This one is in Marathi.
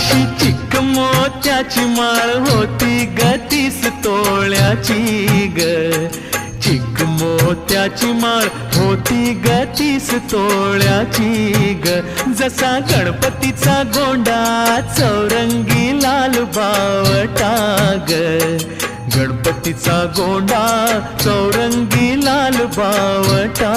अशी चिक मोत्याची माळ होती ग 30 तोळ्याची ग, चिक मोत्याची माळ होती ग 30 तोळ्याची ग. जसा गणपतीचा गोंडा चौरंगी लाल बावटा ग, गणपतीचा गोंडा चौरंगी लाल बावटा.